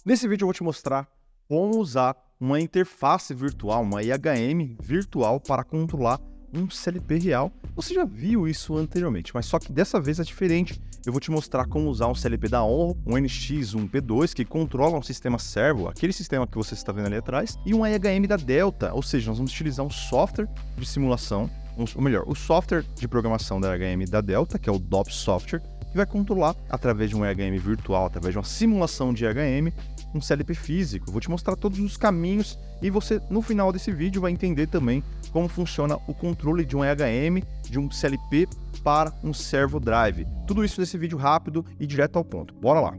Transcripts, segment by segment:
Nesse vídeo eu vou te mostrar como usar uma interface virtual, uma IHM virtual para controlar um CLP real. Você já viu isso anteriormente, mas só que dessa vez é diferente. Eu vou te mostrar como usar um CLP da Onro, um NX, um P2, que controla um sistema servo, aquele sistema que você está vendo ali atrás, e um IHM da Delta, ou seja, nós vamos utilizar um software de simulação, ou melhor, o software de programação da IHM da Delta, que é o DOP Software, que vai controlar, através de um IHM virtual, através de uma simulação de IHM, um CLP físico. Eu vou te mostrar todos os caminhos e você, no final desse vídeo, vai entender também como funciona o controle de um IHM, de um CLP para um servo drive. Tudo isso nesse vídeo rápido e direto ao ponto. Bora lá!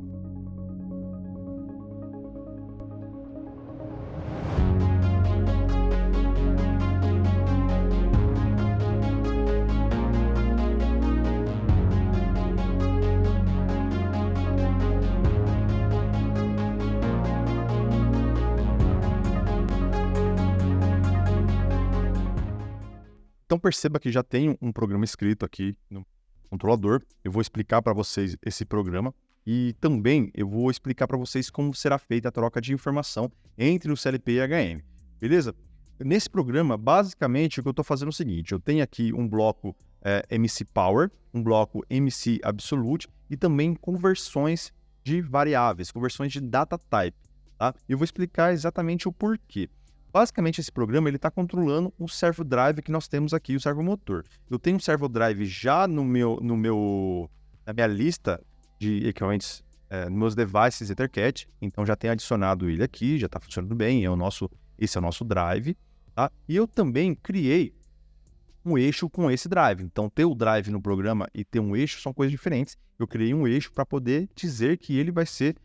Então perceba que já tem um programa escrito aqui no controlador. Eu vou explicar para vocês esse programa e também eu vou explicar para vocês como será feita a troca de informação entre o CLP e IHM, beleza? Nesse programa, basicamente, o que eu estou fazendo é o seguinte, eu tenho aqui um bloco MC Power, um bloco MC Absolute e também conversões de variáveis, conversões de data type, tá? E eu vou explicar exatamente o porquê. Basicamente, esse programa está controlando o servo drive que nós temos aqui, o servo motor. Eu tenho um servo drive já na minha lista de equipamentos, nos meus devices EtherCAT, então já tenho adicionado ele aqui, já está funcionando bem, esse é o nosso drive, tá? E eu também criei um eixo com esse drive. Então, ter o drive no programa e ter um eixo são coisas diferentes. Eu criei um eixo para poder dizer que ele vai ser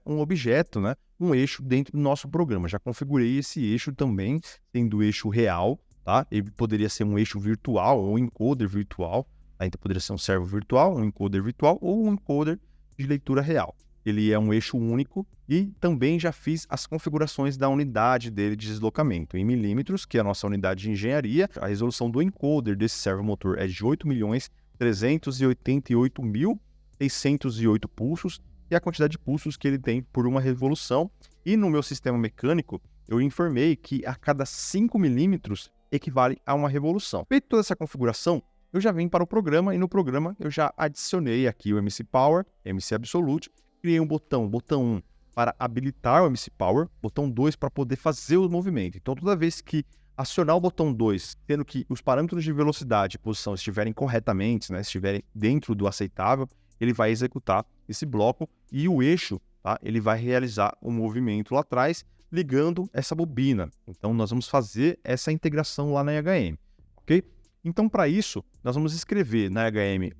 um objeto, né? Um eixo dentro do nosso programa. Já configurei esse eixo também, sendo o eixo real, tá? Ele poderia ser um eixo virtual ou um encoder virtual, tá? Então poderia ser um servo virtual, um encoder virtual ou um encoder de leitura real. Ele é um eixo único e também já fiz as configurações da unidade dele de deslocamento em milímetros, que é a nossa unidade de engenharia. A resolução do encoder desse servo motor é de 8.388.608 pulsos, e a quantidade de pulsos que ele tem por uma revolução. E no meu sistema mecânico, eu informei que a cada 5 milímetros equivale a uma revolução. Feito toda essa configuração, eu já vim para o programa e no programa eu já adicionei aqui o MC Power, MC Absolute, criei um botão 1 para habilitar o MC Power, botão 2 para poder fazer o movimento. Então toda vez que acionar o botão 2, tendo que os parâmetros de velocidade e posição estiverem corretamente, né, estiverem dentro do aceitável, ele vai executar esse bloco e o eixo, tá? Ele vai realizar um movimento lá atrás, ligando essa bobina. Então, nós vamos fazer essa integração lá na IHM, ok? Então, para isso, nós vamos escrever na IHM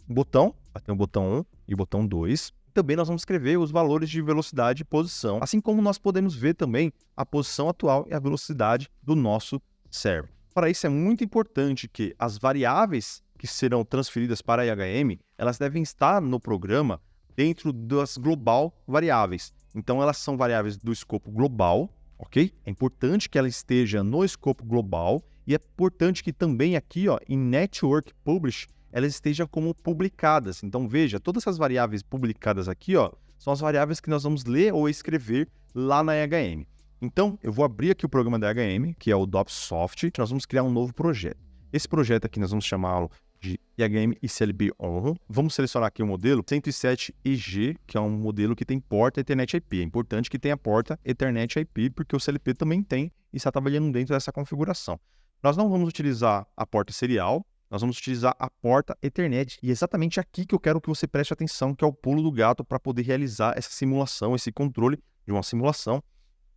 um botão, tem o botão 1 e o botão 2. Também nós vamos escrever os valores de velocidade e posição, assim como nós podemos ver também a posição atual e a velocidade do nosso servo. Para isso, é muito importante que as variáveis que serão transferidas para a IHM, elas devem estar no programa dentro das global variáveis. Então, elas são variáveis do escopo global, ok? É importante que ela esteja no escopo global e é importante que também aqui, ó, em Network Publish, elas estejam como publicadas. Então, veja, todas essas variáveis publicadas aqui, ó, são as variáveis que nós vamos ler ou escrever lá na IHM. Então, eu vou abrir aqui o programa da IHM, que é o DOP Soft, nós vamos criar um novo projeto. Esse projeto aqui nós vamos chamá-lo de IHM CLP Onro. Vamos selecionar aqui o modelo 107EG, que é um modelo que tem porta Ethernet IP. É importante que tenha porta Ethernet IP, porque o CLP também tem e está trabalhando dentro dessa configuração. Nós não vamos utilizar a porta serial, nós vamos utilizar a porta Ethernet. E é exatamente aqui que eu quero que você preste atenção, que é o pulo do gato para poder realizar essa simulação, esse controle de uma simulação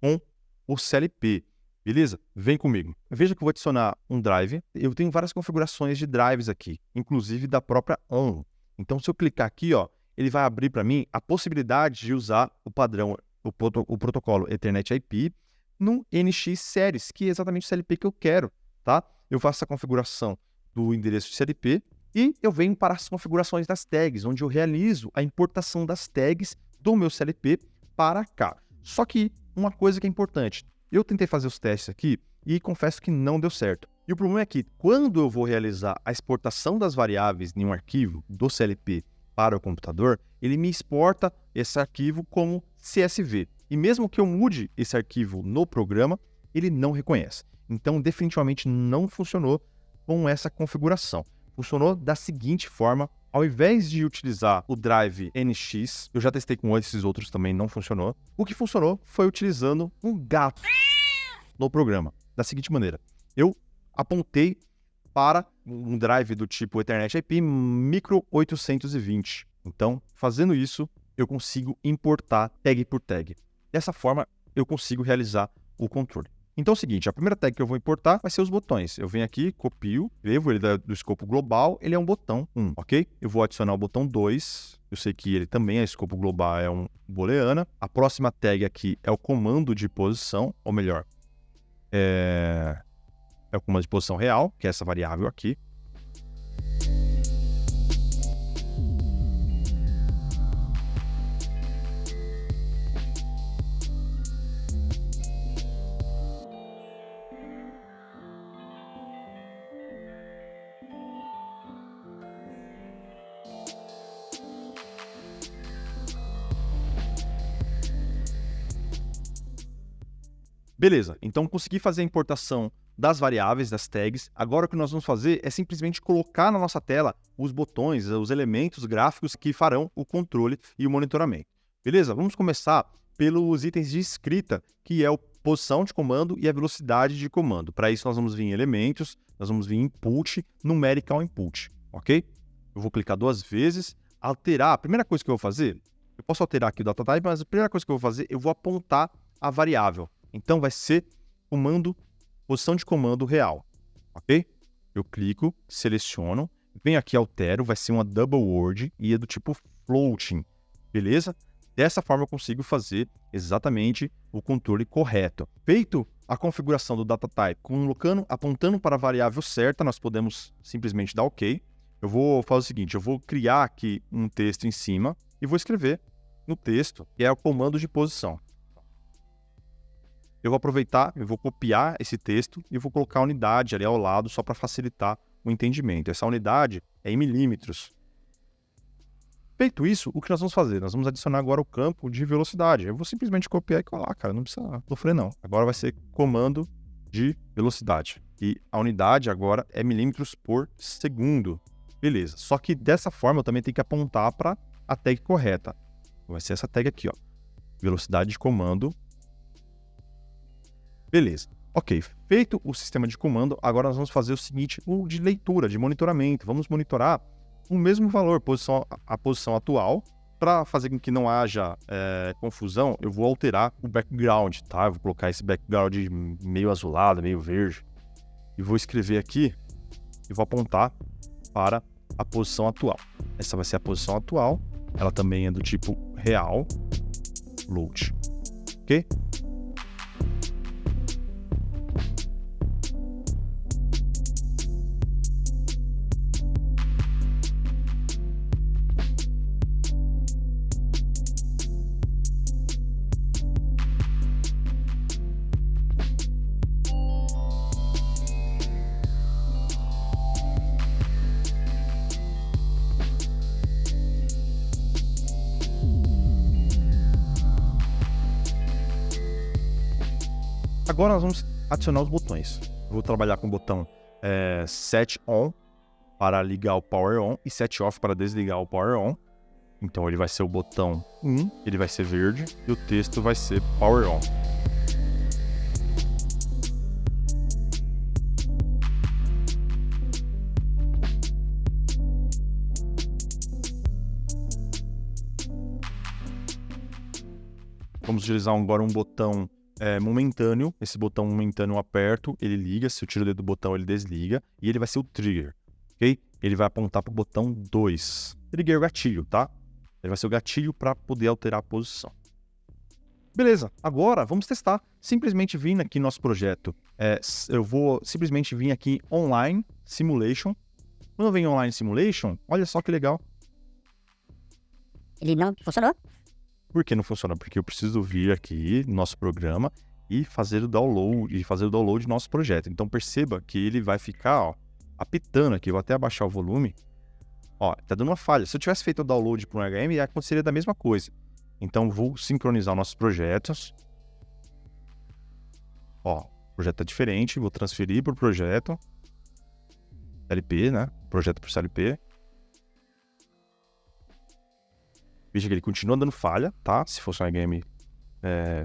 com o CLP. Beleza? Vem comigo. Veja que eu vou adicionar um drive. Eu tenho várias configurações de drives aqui, inclusive da própria Onro. Então, se eu clicar aqui, ó, ele vai abrir para mim a possibilidade de usar o padrão, o protocolo Ethernet IP no NX Series, que é exatamente o CLP que eu quero, tá? Eu faço essa configuração do endereço de CLP e eu venho para as configurações das tags, onde eu realizo a importação das tags do meu CLP para cá. Só que uma coisa que é importante, eu tentei fazer os testes aqui e confesso que não deu certo. E o problema é que quando eu vou realizar a exportação das variáveis em um arquivo do CLP para o computador, ele me exporta esse arquivo como CSV. E mesmo que eu mude esse arquivo no programa, ele não reconhece. Então, definitivamente não funcionou com essa configuração. Funcionou da seguinte forma: ao invés de utilizar o Drive NX, eu já testei com esses outros também, não funcionou. O que funcionou foi utilizando um gato no programa. Da seguinte maneira: eu apontei para um drive do tipo Ethernet IP Micro 820. Então, fazendo isso, eu consigo importar tag por tag. Dessa forma, eu consigo realizar o controle. Então é o seguinte, a primeira tag que eu vou importar vai ser os botões. Eu venho aqui, copio, levo ele do escopo global, ele é um botão 1, ok? Eu vou adicionar o botão 2, eu sei que ele também é escopo global, é um booleana. A próxima tag aqui é o comando de posição, ou melhor, é o comando de posição real, que é essa variável aqui. Beleza, então consegui fazer a importação das variáveis, das tags. Agora o que nós vamos fazer é simplesmente colocar na nossa tela os botões, os elementos gráficos que farão o controle e o monitoramento. Beleza? Vamos começar pelos itens de escrita, que é a posição de comando e a velocidade de comando. Para isso nós vamos vir em elementos, nós vamos vir em input, numerical input, ok? Eu vou clicar 2 vezes, alterar. A primeira coisa que eu vou fazer, eu posso alterar aqui o data type, mas a primeira coisa que eu vou fazer, eu vou apontar a variável. Então vai ser posição de comando real, ok? Eu clico, seleciono, venho aqui, altero, vai ser uma double word e é do tipo floating, beleza? Dessa forma eu consigo fazer exatamente o controle correto. Feito a configuração do data type, apontando para a variável certa, nós podemos simplesmente dar OK. Eu vou fazer o seguinte, eu vou criar aqui um texto em cima e vou escrever no texto, que é o comando de posição. Eu vou aproveitar, eu vou copiar esse texto e vou colocar a unidade ali ao lado só para facilitar o entendimento. Essa unidade é em milímetros. Feito isso, o que nós vamos fazer? Nós vamos adicionar agora o campo de velocidade. Eu vou simplesmente copiar e colar, cara, não precisa sofrer não. Agora vai ser comando de velocidade. E a unidade agora é milímetros por segundo. Beleza, só que dessa forma eu também tenho que apontar para a tag correta. Vai ser essa tag aqui, ó. Velocidade de comando. Beleza. Ok, feito o sistema de comando, agora nós vamos fazer o seguinte, o de leitura, de monitoramento. Vamos monitorar o mesmo valor, a posição atual. Para fazer com que não haja confusão, eu vou alterar o background, tá? Eu vou colocar esse background meio azulado, meio verde. E vou escrever aqui e vou apontar para a posição atual. Essa vai ser a posição atual. Ela também é do tipo real, float, ok? Agora nós vamos adicionar os botões. Eu vou trabalhar com o botão Set On para ligar o Power On e Set Off para desligar o Power On. Então ele vai ser o botão 1, ele vai ser verde e o texto vai ser Power On. Vamos utilizar agora um botão momentâneo. Esse botão momentâneo eu aperto, ele liga, se eu tiro o dedo do botão ele desliga, e ele vai ser o trigger, ok? Ele vai apontar para o botão 2. Trigger gatilho, tá? Ele vai ser o gatilho para poder alterar a posição. Beleza, agora vamos testar. Simplesmente vindo aqui no nosso projeto, eu vou simplesmente vir aqui Online Simulation. Quando eu venho em Online Simulation, olha só que legal. Ele não funcionou. Por que não funciona? Porque eu preciso vir aqui no nosso programa e fazer o download do nosso projeto. Então perceba que ele vai ficar apitando aqui. Eu vou até abaixar o volume. Ó, tá dando uma falha. Se eu tivesse feito o download para um HM, aconteceria da mesma coisa. Então, vou sincronizar nossos projetos. Ó, o projeto é diferente, vou transferir para o projeto CLP, né? Projeto por CLP. Veja que ele continua dando falha, tá? Se fosse uma game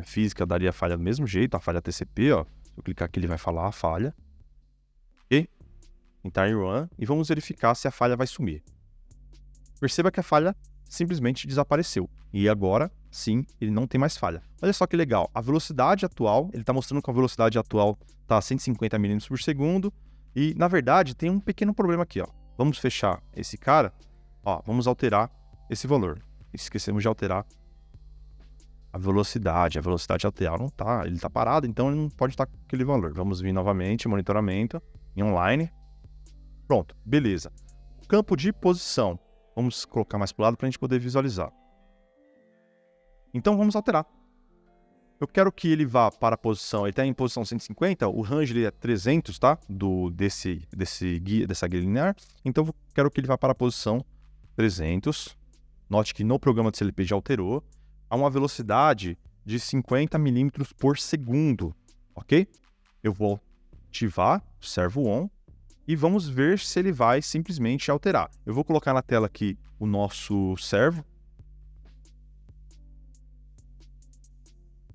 física, daria falha do mesmo jeito, a falha TCP, ó. Se eu clicar aqui, ele vai falar a falha. Ok? Entrar em run e vamos verificar se a falha vai sumir. Perceba que a falha simplesmente desapareceu. E agora, sim, ele não tem mais falha. Olha só que legal. A velocidade atual, ele está mostrando que a velocidade atual está a 150 milímetros por segundo. E, na verdade, tem um pequeno problema aqui, ó. Vamos fechar esse cara. Ó, vamos alterar esse valor. Esquecemos de alterar a velocidade. A velocidade atual não tá, ele está parado, então ele não pode estar com aquele valor. Vamos vir novamente, monitoramento, em online. Pronto, beleza. Campo de posição. Vamos colocar mais para o lado para a gente poder visualizar. Então vamos alterar. Eu quero que ele vá para a posição, ele está em posição 150, o range ele é 300, tá? Dessa guia linear. Então eu quero que ele vá para a posição 300. Note que no programa de CLP já alterou. A uma velocidade de 50 milímetros por segundo, ok? Eu vou ativar o servo on e vamos ver se ele vai simplesmente alterar. Eu vou colocar na tela aqui o nosso servo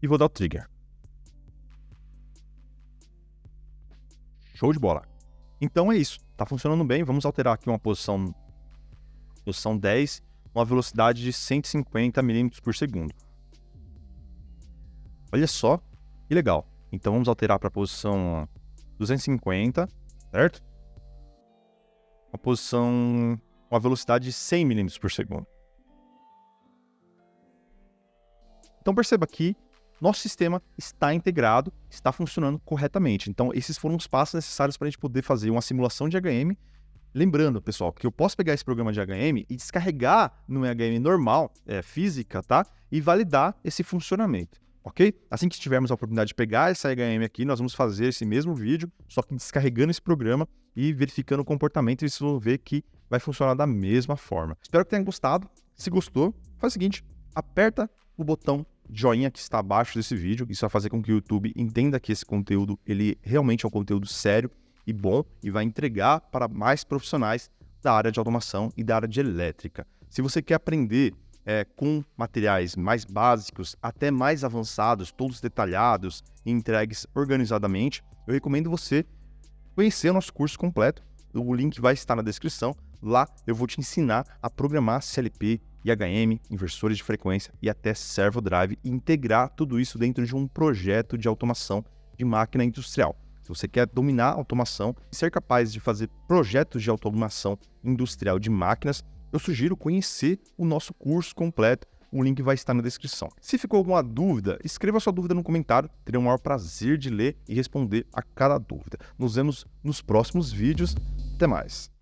e vou dar o trigger. Show de bola. Então é isso, tá funcionando bem. Vamos alterar aqui uma posição 10, uma velocidade de 150 milímetros por segundo. Olha só que legal. Então vamos alterar para a posição 250, certo? Uma velocidade de 100 milímetros por segundo. Então perceba que nosso sistema está integrado, está funcionando corretamente. Então esses foram os passos necessários para a gente poder fazer uma simulação de HM. Lembrando, pessoal, que eu posso pegar esse programa de HM e descarregar no HM normal, física, tá? E validar esse funcionamento, ok? Assim que tivermos a oportunidade de pegar essa HM aqui, nós vamos fazer esse mesmo vídeo, só que descarregando esse programa e verificando o comportamento, e vocês vão ver que vai funcionar da mesma forma. Espero que tenham gostado. Se gostou, faz o seguinte, aperta o botão joinha que está abaixo desse vídeo. Isso vai fazer com que o YouTube entenda que esse conteúdo, ele realmente é um conteúdo sério e bom, e vai entregar para mais profissionais da área de automação e da área de elétrica. Se você quer aprender com materiais mais básicos até mais avançados, todos detalhados e entregues organizadamente, eu recomendo você conhecer o nosso curso completo. O link vai estar na descrição. Lá eu vou te ensinar a programar CLP, IHM, inversores de frequência e até servo drive, e integrar tudo isso dentro de um projeto de automação de máquina industrial. Se você quer dominar a automação e ser capaz de fazer projetos de automação industrial de máquinas, eu sugiro conhecer o nosso curso completo. O link vai estar na descrição. Se ficou alguma dúvida, escreva sua dúvida no comentário. Terei o maior prazer de ler e responder a cada dúvida. Nos vemos nos próximos vídeos. Até mais.